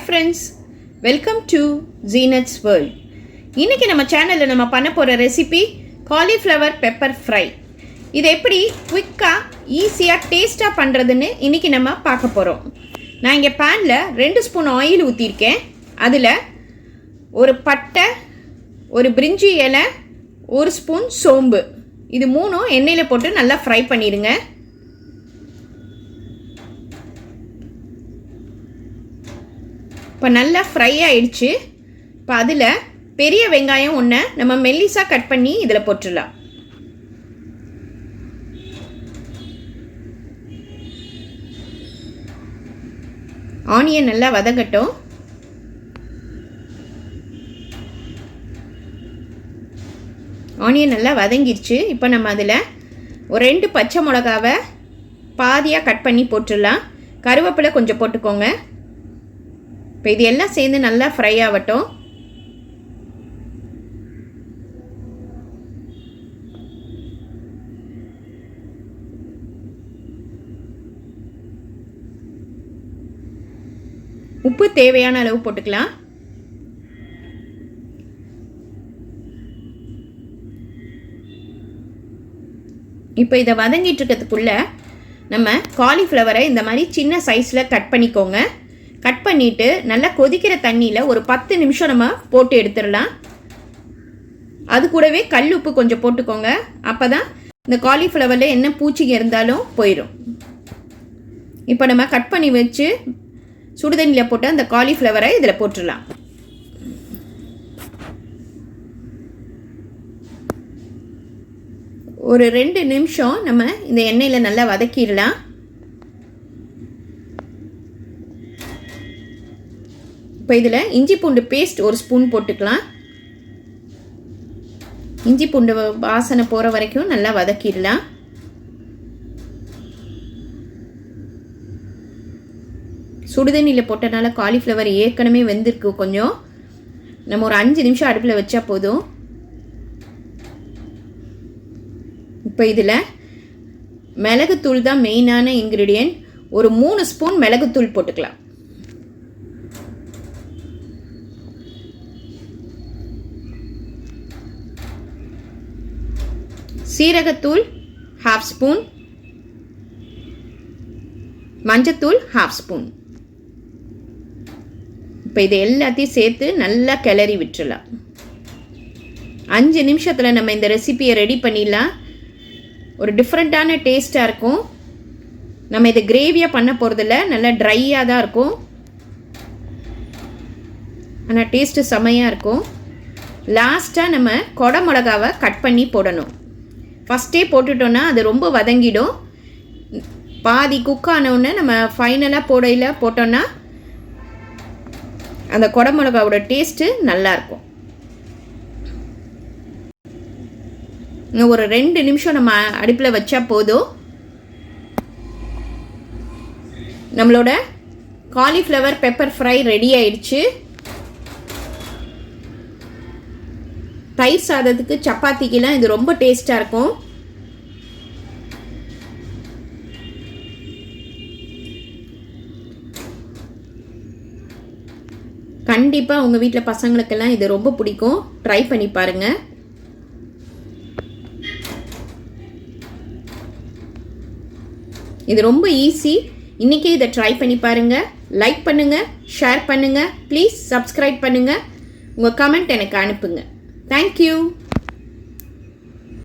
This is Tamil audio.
friends, welcome to Zeenath'sworld. இன்னைக்கு நம்ம சேனல்ல நம்ம பண்ண போற ரெசிபி cauliflower pepper fry. இது எப்படி குயிக்கா ஈஸியா டேஸ்டா பண்றதுன்னு இன்னைக்கு நம்ம பார்க்க போறோம். நான் இங்க panல 2 ஸ்பூன் ஆயில் ஊத்தி இருக்கேன். அதுல ஒரு பட்டை, ஒரு பிரிஞ்சி இலை, ஒரு ஸ்பூன் சோம்பு இது மூணும் எண்ணெயில போட்டு நல்லா ஃப்ரை பண்ணிடுங்க. இப்போ நல்லா ஃப்ரை ஆயிடுச்சு. இப்போ அதில் பெரிய வெங்காயம் ஒன்று நம்ம மெல்லிஸாக கட் பண்ணி இதில் போட்டுடலாம். ஆனியன் நல்லா வதங்கட்டும். ஆனியன் நல்லா வதங்கிடுச்சு. இப்போ நம்ம அதில் ஒரு 2 பச்சை மிளகாவை பாதியாக கட் பண்ணி போட்டுடலாம். கருவேப்பிலை கொஞ்சம் போட்டுக்கோங்க. இப்போ இது எல்லாம் சேர்ந்து நல்லா ஃப்ரை ஆகட்டும். உப்பு தேவையான அளவு போட்டுக்கலாம். இப்போ இதை வதங்கிட்டு இருக்கிறதுக்குள்ள நம்ம காலிஃப்ளவரை இந்த மாதிரி சின்ன சைஸில் கட் பண்ணிக்கோங்க. கட் பண்ணிவிட்டு நல்லா கொதிக்கிற தண்ணியில் ஒரு 10 நிமிஷம் நம்ம போட்டு எடுத்துடலாம். அது கூடவே கல் உப்பு கொஞ்சம் போட்டுக்கோங்க. அப்போ தான் இந்த காலிஃப்ளவரில் என்ன பூச்சிங்க இருந்தாலும் போயிடும். இப்போ நம்ம கட் பண்ணி வச்சு சுடுதண்ணியில் போட்டு அந்த காலிஃப்ளவரை இதில் போட்டுடலாம். ஒரு 2 நிமிஷம் நம்ம இந்த எண்ணெயில் நல்லா வதக்கிடலாம். இப்போ இதில் இஞ்சி பூண்டு பேஸ்ட் ஒரு ஸ்பூன் போட்டுக்கலாம். இஞ்சி பூண்டு வாசனை போகிற வரைக்கும் நல்லா வதக்கிடலாம். சுடுதண்ணியில் போட்டனால காலிஃப்ளவர் ஏற்கனவே வெந்திருக்கு. கொஞ்சம் நம்ம ஒரு 5 நிமிஷம் அடுப்பில் வச்சா போதும். இப்போ இதில் மிளகுத்தூள் தான் மெயினான இன்க்ரீடியன்ட். ஒரு 3 ஸ்பூன் மிளகுத்தூள் போட்டுக்கலாம். சீரகத்தூள் 1/2 ஸ்பூன், மஞ்சத்தூள் 1/2 ஸ்பூன். இப்போ இது எல்லாத்தையும் சேர்த்து நல்லா கிளறி விட்டுறலாம். 5 நிமிஷத்தில் நம்ம இந்த ரெசிபியை ரெடி பண்ணிடலாம். ஒரு டிஃப்ரெண்ட்டான டேஸ்ட்டாக இருக்கும். நம்ம இதை கிரேவியாக பண்ண போகிறதில்ல, நல்லா ட்ரையாக தான் இருக்கும். ஆனால் டேஸ்ட்டு செமையாக இருக்கும். லாஸ்ட்டாக நம்ம கொடை மிளகாவை கட் பண்ணி போடணும். ஃபஸ்ட்டே போட்டுட்டோன்னா அது ரொம்ப வதங்கிடும். பாதி குக் ஆனவுடனே நம்ம ஃபைனலாக போட்டோன்னா அந்த கொடை மிளகாவோட டேஸ்ட்டு நல்லாயிருக்கும். இன்னும் ஒரு 2 நிமிஷம் நம்ம அடுப்பில் வச்சா போதும். நம்மளோட காலிஃப்ளவர் பெப்பர் ஃப்ரை ரெடி ஆயிடுச்சு. தயிர் சாதத்துக்கு சப்பாத்திக்கெல்லாம் இது ரொம்ப டேஸ்ட்டாக இருக்கும். கண்டிப்பாக உங்கள் வீட்டில் பசங்களுக்கெல்லாம் இது ரொம்ப பிடிக்கும். ட்ரை பண்ணி பாருங்கள். இது ரொம்ப ஈஸி. இன்றைக்கி இதை ட்ரை பண்ணி பாருங்கள். லைக் பண்ணுங்கள், ஷேர் பண்ணுங்கள், ப்ளீஸ் சப்ஸ்கிரைப் பண்ணுங்கள். உங்கள் கமெண்ட் எனக்கு அனுப்புங்க. Thank you.